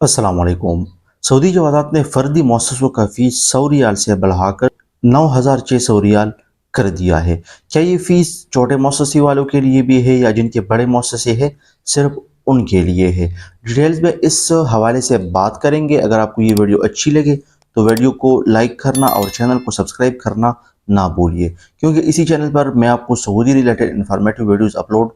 अस्सलाम वालेकुम। सऊदी जवाज़ात ने फ़र्दी मुअस्ससों का फ़ीस 100 रियाल से बढ़ाकर 9,600 रियाल कर दिया है। क्या ये फ़ीस छोटे मुअस्ससे वालों के लिए भी है या जिनके बड़े मुअस्ससे है, सिर्फ उनके लिए है? डिटेल्स में इस हवाले से बात करेंगे। अगर आपको ये वीडियो अच्छी लगे तो वीडियो को लाइक करना और चैनल को सब्सक्राइब करना ना भूलिए, क्योंकि इसी चैनल पर मैं आपको Saudi related informative videos upload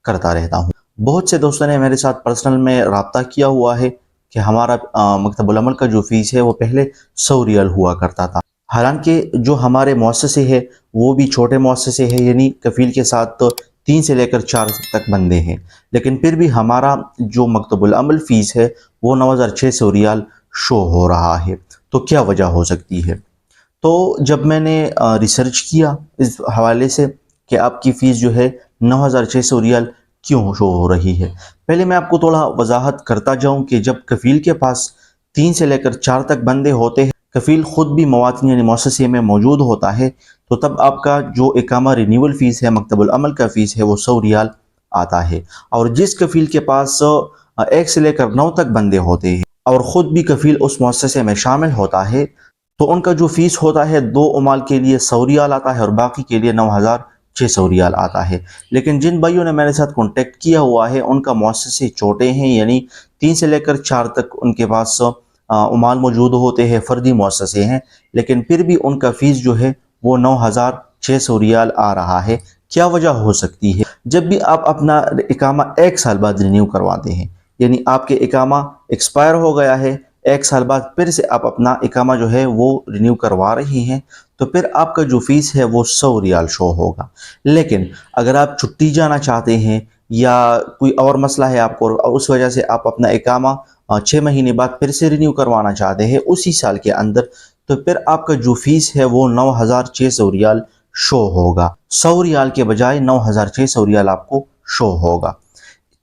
करता रहता हूँ। बहुत से दोस्तों ने मेरे साथ पर्सनल में रब्ता किया हुआ है कि हमारा मकतबुल अमल का जो फ़ीस है वो पहले 100 रियाल हुआ करता था। हालांकि जो हमारे मुअस्ससे है वो भी छोटे मुअस्ससे है, यानी कफ़ील के साथ तो 3 से लेकर 4 तक बंदे हैं, लेकिन फिर भी हमारा जो मकतबुल अमल फ़ीस है वो 9,600 रियाल शो हो रहा है। तो क्या वजह हो सकती है? तो जब मैंने रिसर्च किया इस हवाले से कि आपकी फ़ीस जो है 9,600 रियाल क्यों शो हो रही है, पहले मैं आपको थोड़ा वजाहत करता जाऊं कि जब कफ़ील के पास 3 से लेकर 4 तक बंदे होते हैं, कफ़ील ख़ुद भी मवातिन यानी मुअस्ससे में मौजूद होता है, तो तब आपका जो इकामा रिन्यूअल फ़ीस है, मकतबुल अमल का फ़ीस है, वो 100 रियाल आता है। और जिस कफ़ील के पास 1 से लेकर 9 तक बंदे होते हैं और ख़ुद भी कफ़ील उस मुअस्ससे में शामिल होता है, तो उनका जो फ़ीस होता है 2 उमाल के लिए 100 रियाल आता है और बाकी के लिए 9,600 रियाल आता है। लेकिन जिन भाइयों ने मेरे साथ कॉन्टेक्ट किया हुआ है उनका मुअस्ससे छोटे हैं, यानी 3 से लेकर 4 तक उनके पास उमाल मौजूद होते हैं, फ़र्दी मुअस्ससे हैं, लेकिन फिर भी उनका फ़ीस जो है वो 9,600 रियाल आ रहा है। क्या वजह हो सकती है? जब भी आप अपना इकामा 1 साल बाद रिन्यू करवाते हैं, यानी आपके इकामा एक्सपायर हो गया है, 1 साल बाद फिर से आप अपना इकामा जो है वो रिन्यू करवा रहे हैं, तो फिर आपका जो फ़ीस है वो 100 रियाल शो होगा। लेकिन अगर आप छुट्टी जाना चाहते हैं या कोई और मसला है आपको और उस वजह से आप अपना इकामा 6 महीने बाद फिर से रिन्यू करवाना चाहते हैं उसी साल के अंदर, तो फिर आपका जो फ़ीस है वो 9,600 रियाल शो होगा। 100 रियाल के बजाय 9,600 रियाल आपको शो होगा।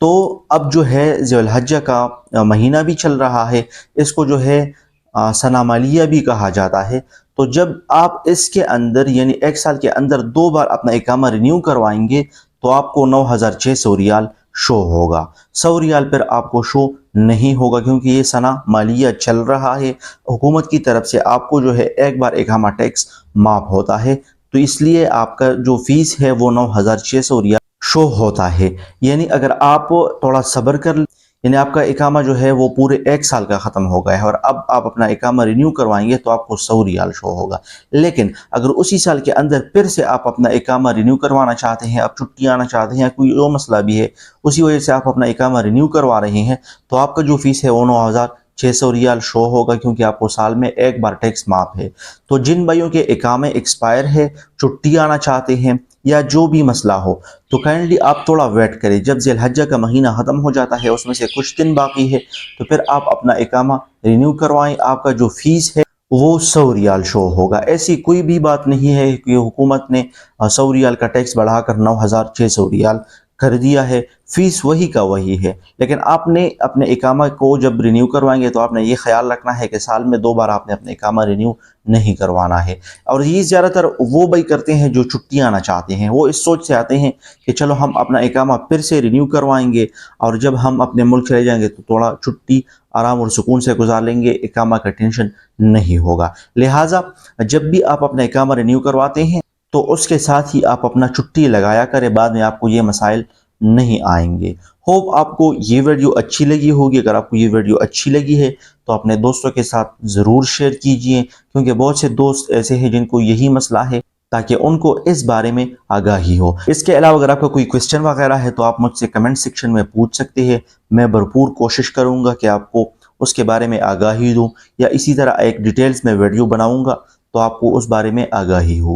तो अब जो है ज़ुल्हज्जा का महीना भी चल रहा है, इसको जो है सना मालिया भी कहा जाता है। तो जब आप इसके अंदर यानी 1 साल के अंदर 2 बार अपना इकामा रिन्यू करवाएंगे तो आपको 9,600 रियाल शो होगा। 100 रियाल पर आपको शो नहीं होगा, क्योंकि ये सना मालिया चल रहा है। हुकूमत की तरफ से आपको जो है एक बार इकामा टैक्स माफ़ होता है, तो इसलिए आपका जो फ़ीस है वो 9,600 रियाल शो होता है। यानी अगर आप थोड़ा सब्र कर, यानी आपका इकामा जो है वो पूरे 1 साल का ख़त्म हो गया है और अब आप अपना इकामा रिन्यू करवाएंगे तो आपको 100 रियाल शो होगा। लेकिन अगर उसी साल के अंदर फिर से आप अपना इकामा रिन्यू करवाना चाहते हैं, आप छुट्टी आना चाहते हैं या कोई और मसला भी है, उसी वजह से आप अपना इकामा रिन्यू करवा रहे हैं, तो आपका जो फ़ीस है वो 9,600 रियाल शो होगा, क्योंकि आपको साल में 1 बार टैक्स माफ़ है। तो जिन भाइयों के इकामे एक्सपायर है, छुट्टी आना चाहते हैं या जो भी मसला हो, तो काइंडली आप थोड़ा वेट करें। जब ज़ुल्हज्जा का महीना ख़त्म हो जाता है, उसमें से कुछ दिन बाकी है, तो फिर आप अपना इकामा रिन्यू करवाएं। आपका जो फ़ीस है वो 100 रियाल शो होगा। ऐसी कोई भी बात नहीं है कि हुकूमत ने 100 रियाल का टैक्स बढ़ाकर 9,600 रियाल कर दिया है। फ़ीस वही का वही है, लेकिन आपने अपने इकामा को जब रिन्यू करवाएंगे तो आपने ये ख्याल रखना है कि साल में 2 बार आपने अपने इकामा रिन्यू नहीं करवाना है। और ये ज़्यादातर वो भाई करते हैं जो छुट्टी आना चाहते हैं, वो इस सोच से आते हैं कि चलो हम अपना इकामा फिर से रिन्यू करवाएंगे और जब हम अपने मुल्क चले जाएंगे तो थोड़ा छुट्टी आराम और सुकून से गुजार लेंगे, इकामा का टेंशन नहीं होगा। लिहाजा जब भी आप अपना इकामा रिन्यू करवाते हैं तो उसके साथ ही आप अपना छुट्टी लगाया करें, बाद में आपको ये मसाइल नहीं आएंगे। होप आपको ये वीडियो अच्छी लगी होगी। अगर आपको ये वीडियो अच्छी लगी है तो अपने दोस्तों के साथ ज़रूर शेयर कीजिए, क्योंकि बहुत से दोस्त ऐसे हैं जिनको यही मसला है, ताकि उनको इस बारे में आगाही हो। इसके अलावा अगर आपका कोई क्वेश्चन वगैरह है तो आप मुझसे कमेंट सेक्शन में पूछ सकते हैं। मैं भरपूर कोशिश करूँगा कि आपको उसके बारे में आगाही दूँ, या इसी तरह एक डिटेल्स में वीडियो बनाऊँगा तो आपको उस बारे में आगाही होगी।